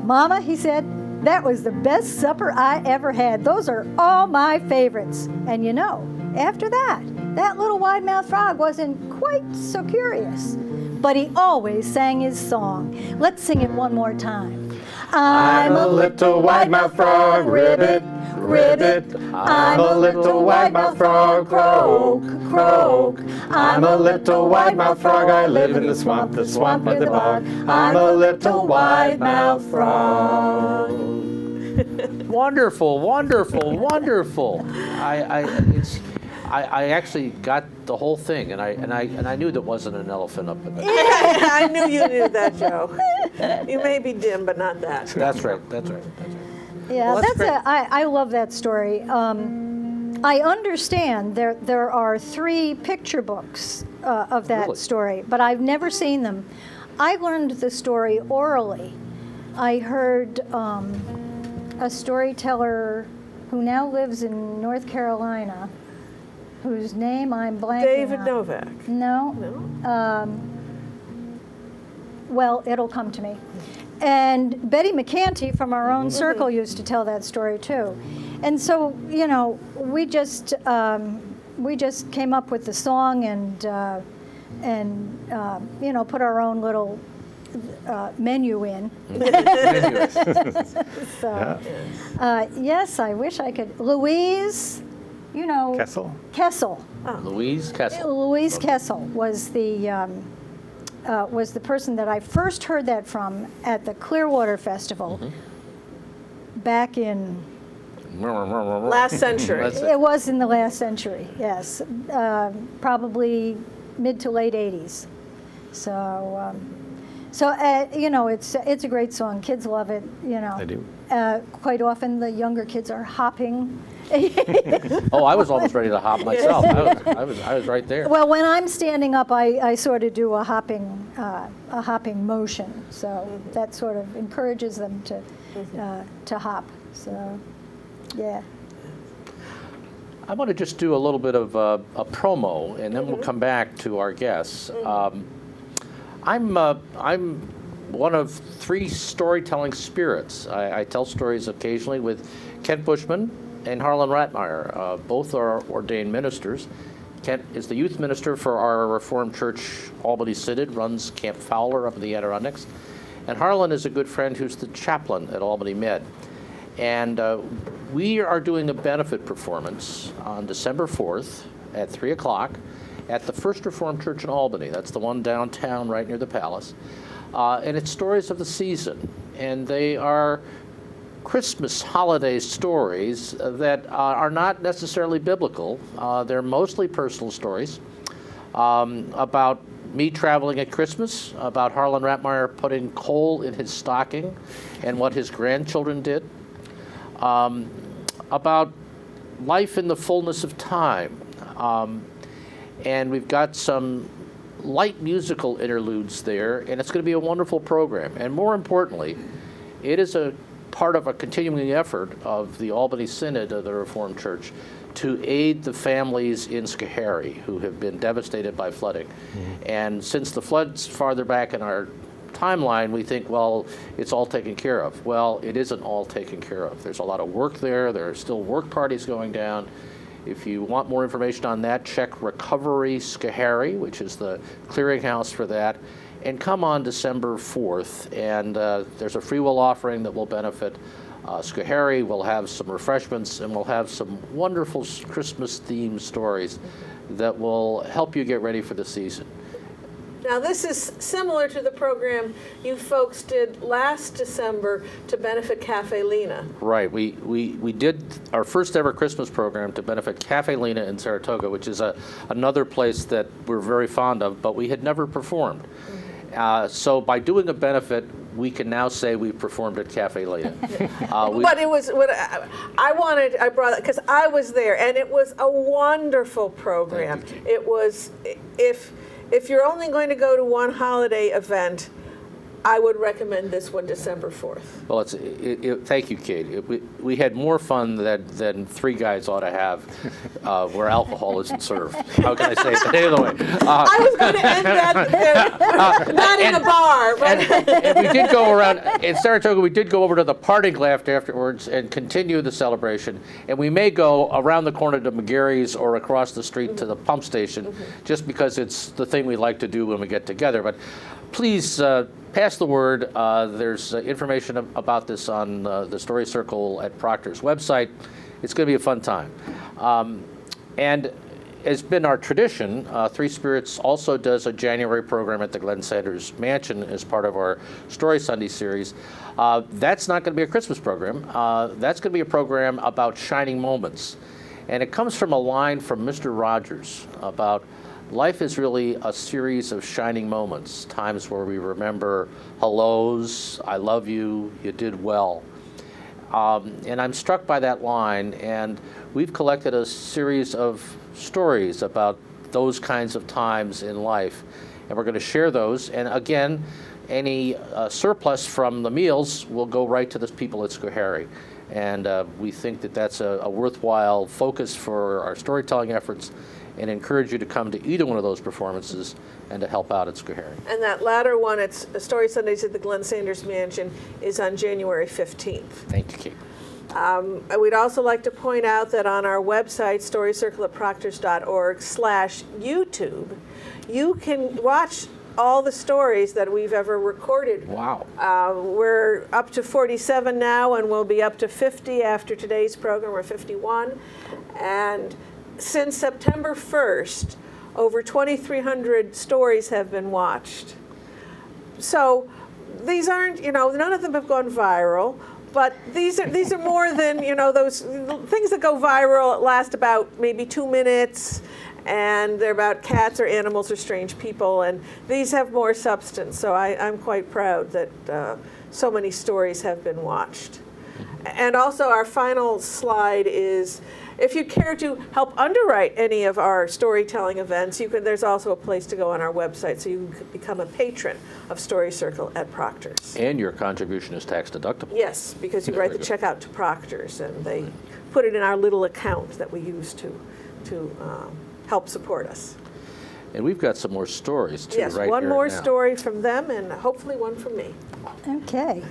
Mama, he said, that was the best supper I ever had. Those are all my favorites. And you know, after that, that little wide-mouthed frog wasn't quite so curious. But he always sang his song. Let's sing it one more time. I'm a little wide-mouthed frog, ribbit, ribbit. I'm a little wide-mouthed frog, croak, croak. I'm a little wide-mouthed frog, I live in the swamp and the bog. I'm a little wide-mouthed frog. Wonderful, wonderful, wonderful. I actually got the whole thing, and I knew there wasn't an elephant up in there. I knew you knew that, Joe. You may be dim, but not that. That's right. That's right. That's right. Yeah, Well, that's I love that story. I understand there are 3 picture books of that Really? story, but I've never seen them. I learned the story orally. I heard a storyteller who now lives in North Carolina, whose name I'm blanking David on. Novak. No. No? Well, it'll come to me. And Betty McCanty from our own circle used to tell that story too. And so, you know, we just came up with the song and you know, put our own little menu in. So, yes, I wish I could. Louise, you know. Kessel? Louise Kessel. Louise Kessel was the person that I first heard that from at the Clearwater Festival back in... Last century. It was in the last century, yes. Probably mid to late 80s. So, you know, it's a great song. Kids love it, you know. They do. Quite often the younger kids are hopping. Oh, I was almost ready to hop myself. I was right there. Well, when I'm standing up, I sort of do a hopping motion. So that sort of encourages them to hop. So, yeah. I want to just do a little bit of a promo, and then we'll come back to our guests. I'm one of 3 storytelling spirits. I tell stories occasionally with Kent Bushman and Harlan Ratmeyer. Both are ordained ministers. Kent is the youth minister for our Reformed Church Albany Synod, runs Camp Fowler up in the Adirondacks. And Harlan is a good friend who's the chaplain at Albany Med. And we are doing a benefit performance on December 4th at 3 o'clock at the First Reformed Church in Albany. That's the one downtown right near the Palace. And it's stories of the season. And they are Christmas holiday stories that are not necessarily biblical. They're mostly personal stories about me traveling at Christmas, about Harlan Ratmeyer putting coal in his stocking and what his grandchildren did, about life in the fullness of time. And we've got some light musical interludes there, and it's going to be a wonderful program. And more importantly, it is a part of a continuing effort of the Albany Synod of the Reformed Church to aid the families in Schoharie who have been devastated by flooding. And since the flood's farther back in our timeline, we think, well, it's all taken care of. Well, it isn't all taken care of. There's a lot of work there. There are still work parties going down. If you want more information on that, check Recovery Schoharie, which is the clearinghouse for that. And come on December 4th, and there's a free will offering that will benefit Schoharie. We'll have some refreshments, and we'll have some wonderful Christmas-themed stories that will help you get ready for the season. Now, this is similar to the program you folks did last December to benefit Cafe Lena. Right. We did our first ever Christmas program to benefit Cafe Lena in Saratoga, which is another place that we're very fond of, but we had never performed. So by doing a benefit, we can now say we performed at Cafe Lena. But it was what I brought it because I was there, and it was a wonderful program. It was, if you're only going to go to one holiday event, I would recommend this one December 4th. Well, thank you, Kate. We had more fun than three guys ought to have where alcohol isn't served. How can I say it any other way? I was going to end that there, not in a bar. But And we did go around, in Saratoga, we did go over to the parting loft afterwards and continue the celebration. And we may go around the corner to McGarry's or across the street to the pump station, just because it's the thing we like to do when we get together. But please pass the word. There's information about this on the Story Circle at Proctor's website. It's going to be a fun time. And it's been our tradition, Three Spirits also does a January program at the Glenn Sanders Mansion as part of our Story Sunday series. That's not going to be a Christmas program. That's going to be a program about shining moments. And it comes from a line from Mr. Rogers about life is really a series of shining moments, times where we remember hellos, I love you, you did well. And I'm struck by that line, and we've collected a series of stories about those kinds of times in life, and we're going to share those. And again, any surplus from the meals will go right to the people at Schoharie. And we think that that's a worthwhile focus for our storytelling efforts, and encourage you to come to either one of those performances and to help out at Schoharie. And that latter one, it's Story Sundays at the Glenn Sanders Mansion, is on January 15th. Thank you, Kate. We'd also like to point out that on our website, storycircleatproctors.org/YouTube, you can watch all the stories that we've ever recorded. Wow. We're up to 47 now, and we'll be up to 50 after today's program. We're 51. And since September 1st, over 2,300 stories have been watched. So these aren't, none of them have gone viral, but these are more than, those things that go viral last about maybe 2 minutes, and they're about cats or animals or strange people, and these have more substance. So I'm quite proud that so many stories have been watched. And also our final slide is, if you care to help underwrite any of our storytelling events, there's also a place to go on our website, so you can become a patron of Story Circle at Proctor's. And your contribution is tax deductible. Yes, because you write the check out to Proctor's, and they put it in our little account that we use to help support us. And we've got some more stories too, Yes, right one here more now. story from them, and hopefully one from me. Okay.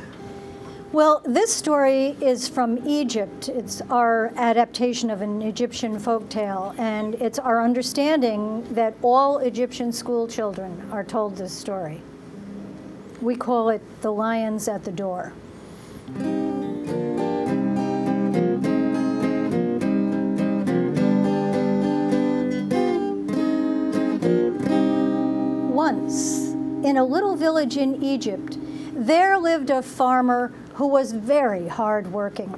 Well, this story is from Egypt. It's our adaptation of an Egyptian folktale, and it's our understanding that all Egyptian school children are told this story. We call it The Lions at the Door. Once, in a little village in Egypt, there lived a farmer who was very hard-working.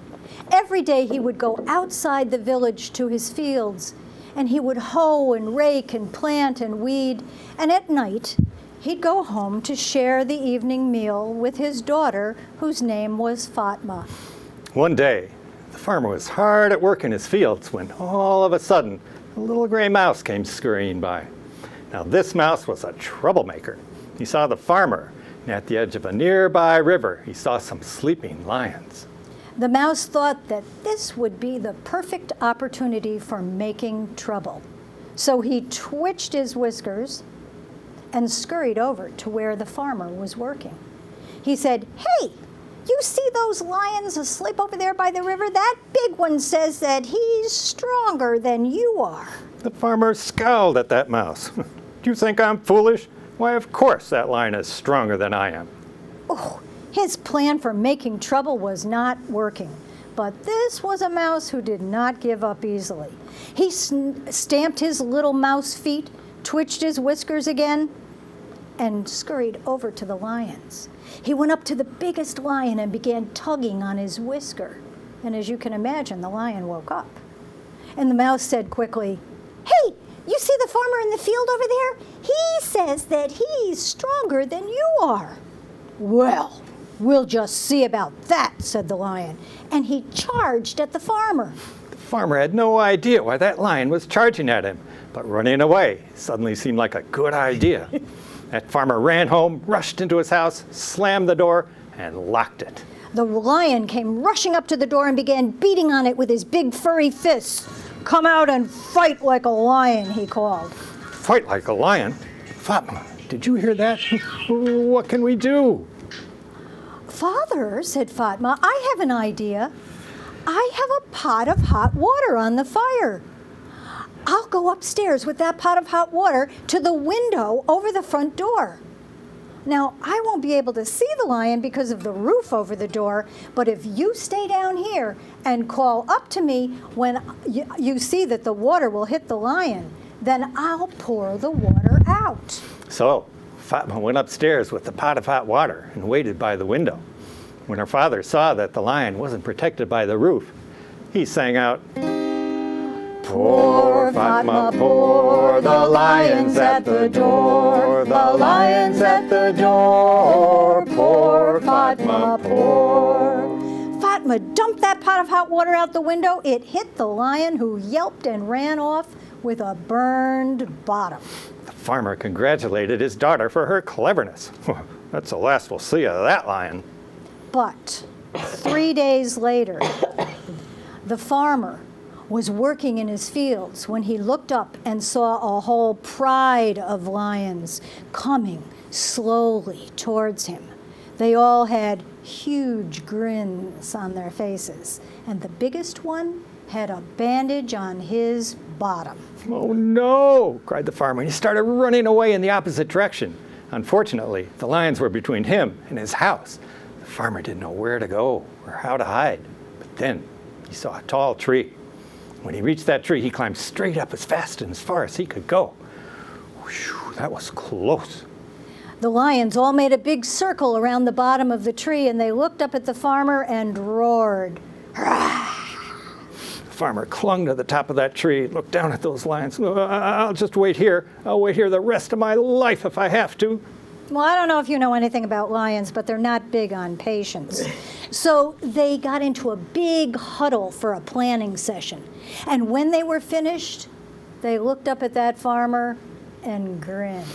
Every day he would go outside the village to his fields, and he would hoe and rake and plant and weed, and at night he'd go home to share the evening meal with his daughter, whose name was Fatma. One day, the farmer was hard at work in his fields when all of a sudden, a little gray mouse came scurrying by. Now this mouse was a troublemaker. He saw the farmer, and at the edge of a nearby river, he saw some sleeping lions. The mouse thought that this would be the perfect opportunity for making trouble. So he twitched his whiskers and scurried over to where the farmer was working. He said, "Hey, you see those lions asleep over there by the river? That big one says that he's stronger than you are." The farmer scowled at that mouse. Do you think I'm foolish? Why, of course that lion is stronger than I am. Oh, his plan for making trouble was not working. But this was a mouse who did not give up easily. He stamped his little mouse feet, twitched his whiskers again, and scurried over to the lions. He went up to the biggest lion and began tugging on his whisker. And as you can imagine, the lion woke up. And the mouse said quickly, "Hey, you see the farmer in the field over there? He says that he's stronger than you are." "Well, we'll just see about that," said the lion, and he charged at the farmer. The farmer had no idea why that lion was charging at him, but running away suddenly seemed like a good idea. That farmer ran home, rushed into his house, slammed the door, and locked it. The lion came rushing up to the door and began beating on it with his big furry fists. "Come out and fight like a lion," he called. Fight like a lion? Fatma, did you hear that? What can we do? "Father," said Fatma, "I have an idea. I have a pot of hot water on the fire. I'll go upstairs with that pot of hot water to the window over the front door. Now, I won't be able to see the lion because of the roof over the door, but if you stay down here and call up to me when you see that the water will hit the lion, then I'll pour the water out." So Fatma went upstairs with the pot of hot water and waited by the window. When her father saw that the lion wasn't protected by the roof, he sang out, "Poor Fatma, poor, the lion's at the door, the lion's at the door, poor Fatma, poor." Fatma dumped that pot of hot water out the window. It hit the lion, who yelped and ran off with a burned bottom. The farmer congratulated his daughter for her cleverness. That's the last we'll see of that lion. But 3 days later, the farmer was working in his fields when he looked up and saw a whole pride of lions coming slowly towards him. They all had huge grins on their faces, and the biggest one had a bandage on his bottom. "Oh no!" cried the farmer, and he started running away in the opposite direction. Unfortunately, the lions were between him and his house. The farmer didn't know where to go or how to hide. But then he saw a tall tree. When he reached that tree, he climbed straight up as fast and as far as he could go. Whew, that was close. The lions all made a big circle around the bottom of the tree, and they looked up at the farmer and roared. The farmer clung to the top of that tree, looked down at those lions. "I'll just wait here. I'll wait here the rest of my life if I have to." Well, I don't know if you know anything about lions, but they're not big on patience. So they got into a big huddle for a planning session. And when they were finished, they looked up at that farmer and grinned.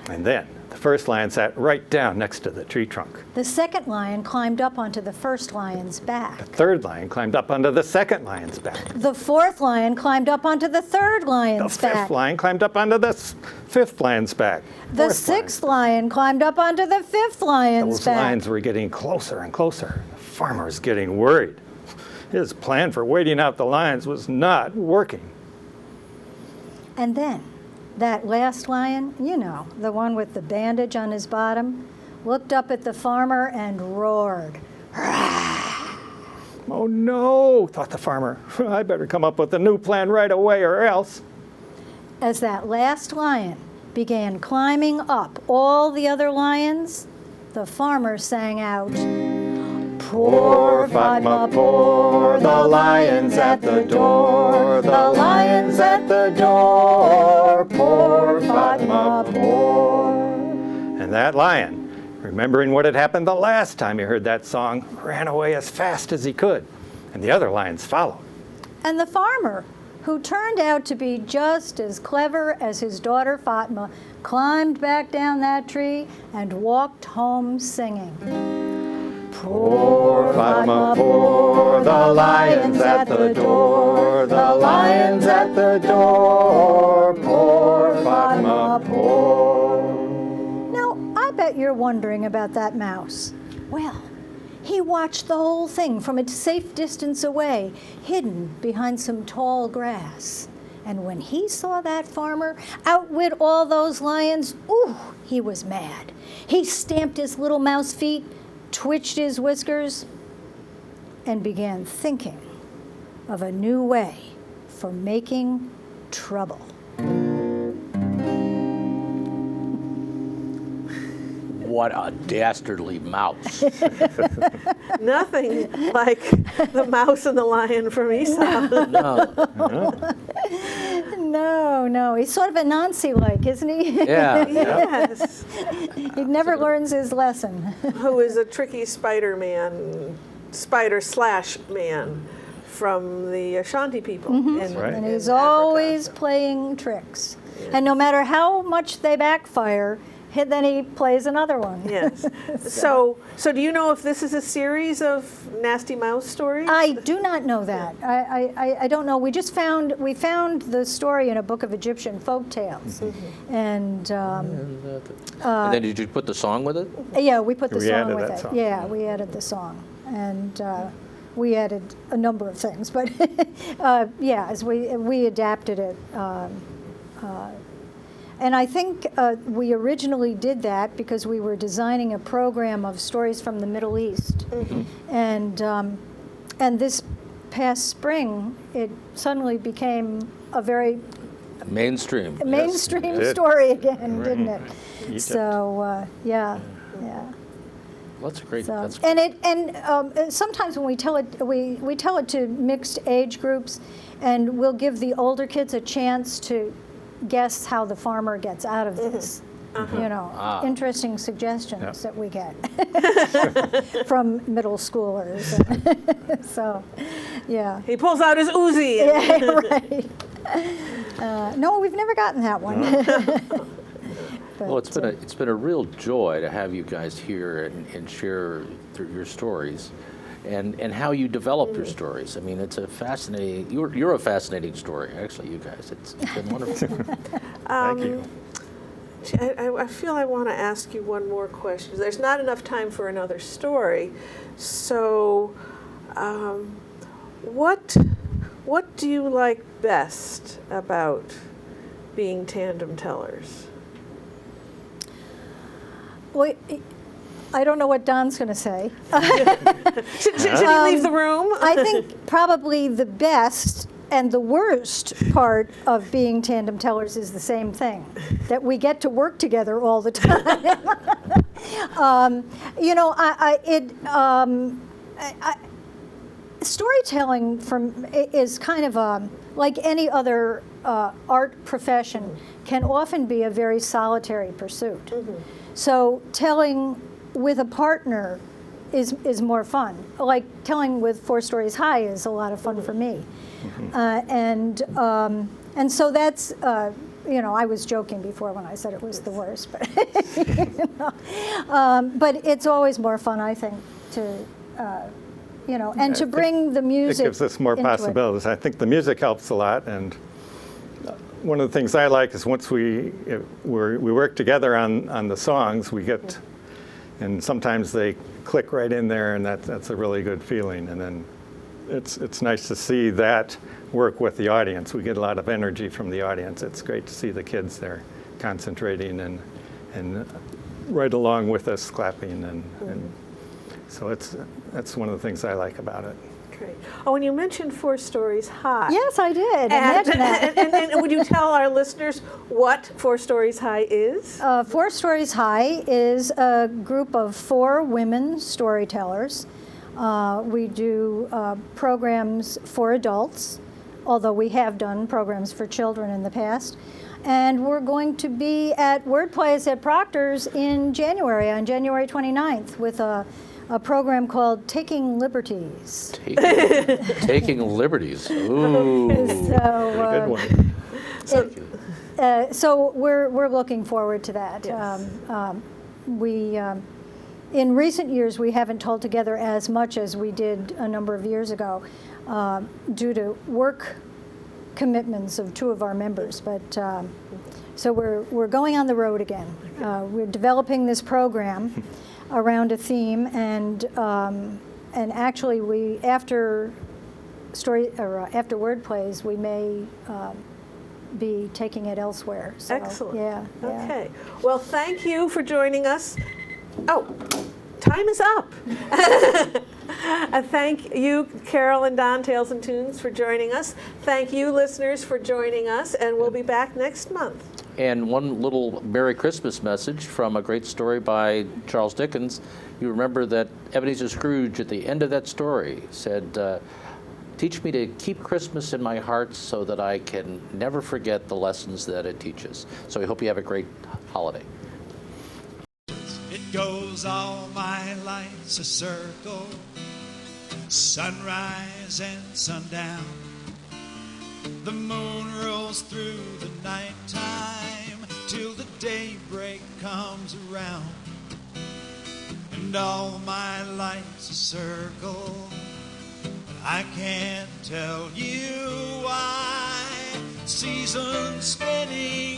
And then the first lion sat right down next to the tree trunk. The second lion climbed up onto the first lion's back. The third lion climbed up onto the second lion's back. The fourth lion climbed up onto the third The lion's fifth back. lion climbed up onto the fifth lion's back. The Fourth sixth lion climbed up onto the fifth lion's Those back. lions were getting closer and closer. The farmer was getting worried. His plan for waiting out the lions was not working. And then that last lion, you know, the one with the bandage on his bottom, looked up at the farmer and roared. "Oh no," thought the farmer. "I better come up with a new plan right away or else." As that last lion began climbing up all the other lions, the farmer sang out, "Poor Fatma, poor, the lion's at the door, the lion's at the door, poor Fatma, poor." And that lion, remembering what had happened the last time he heard that song, ran away as fast as he could, and the other lions followed. And the farmer, who turned out to be just as clever as his daughter Fatma, climbed back down that tree and walked home singing, "Poor Fatma, poor, the lion's at the door, the lion's at the door, poor Fatma, poor." Now, I bet you're wondering about that mouse. Well, he watched the whole thing from a safe distance away, hidden behind some tall grass. And when he saw that farmer outwit all those lions, ooh, he was mad. He stamped his little mouse feet, twitched his whiskers, and began thinking of a new way for making trouble. What a dastardly mouse. Nothing like the mouse and the lion from Aesop. No, he's sort of a Nancy-like, isn't he? Yeah. Yes. He never learns his lesson. Who is a tricky spider/man from the Ashanti people. In, right. And in he's Africa. always playing tricks. And no matter how much they backfire, then he plays another one. Yes. So do you know if this is a series of Nasty Mouse stories? I do not know that. I don't know. We found the story in a book of Egyptian folk tales, and and then did you put the song with it? yeah, we put the We song added with that it. song. Yeah, we added the song, and we added a number of things, but yeah, as we adapted it. And I think we originally did that because we were designing a program of stories from the Middle East, and this past spring, it suddenly became a very Mainstream. mainstream it did. story again, didn't it? Egypt. So yeah. Well, that's great. So, That's great. and sometimes when we tell it, we tell it to mixed age groups, and we'll give the older kids a chance to guess how the farmer gets out of this. You know, interesting suggestions that we get from middle schoolers. So, yeah. He pulls out his Uzi. Yeah, right. No, we've never gotten that one. Well, it's been a real joy to have you guys here and share through your stories, and how you develop your stories. I mean, it's a fascinating. You're a fascinating story, actually. You guys, it's been wonderful. Thank you. I feel I want to ask you one more question. There's not enough time for another story, so what do you like best about being tandem tellers? Well, I don't know what Don's going to say. Should he leave the room? I think probably the best and the worst part of being tandem tellers is the same thing, that we get to work together all the time. You know, storytelling is kind of like any other art profession, can often be a very solitary pursuit. So telling with a partner is more fun. Like telling with 4 Stories High is a lot of fun for me. And so that's, you know, I was joking before when I said it was the worst, but, you know, but it's always more fun, I think, to, you know, and to bring the music. It gives us more into possibilities. I think the music helps a lot, and one of the things I like is once we work together on the songs, we get, and sometimes they click right in there, and that's a really good feeling. And then it's nice to see that work with the audience. We get a lot of energy from the audience. It's great to see the kids there concentrating and right along with us clapping, and so that's one of the things I like about it. Great. Oh, and you mentioned 4 Stories High. Yes, I did. Imagine that. And would you tell our listeners what 4 Stories High is? 4 Stories High is a group of 4 women storytellers. We do programs for adults, although we have done programs for children in the past. And we're going to be at Wordplays at Proctor's in January, on January 29th, with a program called Taking Liberties. Taking liberties. Ooh. Good one. So we're looking forward to that. Yes. In recent years, we haven't told together as much as we did a number of years ago due to work commitments of 2 of our members. But so we're going on the road again. We're developing this program around a theme, and actually after Wordplays, we may be taking it elsewhere. So, Excellent. Yeah. Okay. Well, thank you for joining us. Oh, time is up. Thank you, Carol and Don, Tales and Tunes, for joining us. Thank you, listeners, for joining us, and we'll be back next month. And one little Merry Christmas message from a great story by Charles Dickens. You remember that Ebenezer Scrooge, at the end of that story, said, "Teach me to keep Christmas in my heart so that I can never forget the lessons that it teaches." So I hope you have a great holiday. It goes all my life's a circle, sunrise and sundown. The moon rolls through the nighttime till the daybreak comes around. And all my life's a circle, but I can't tell you why. Seasons spinning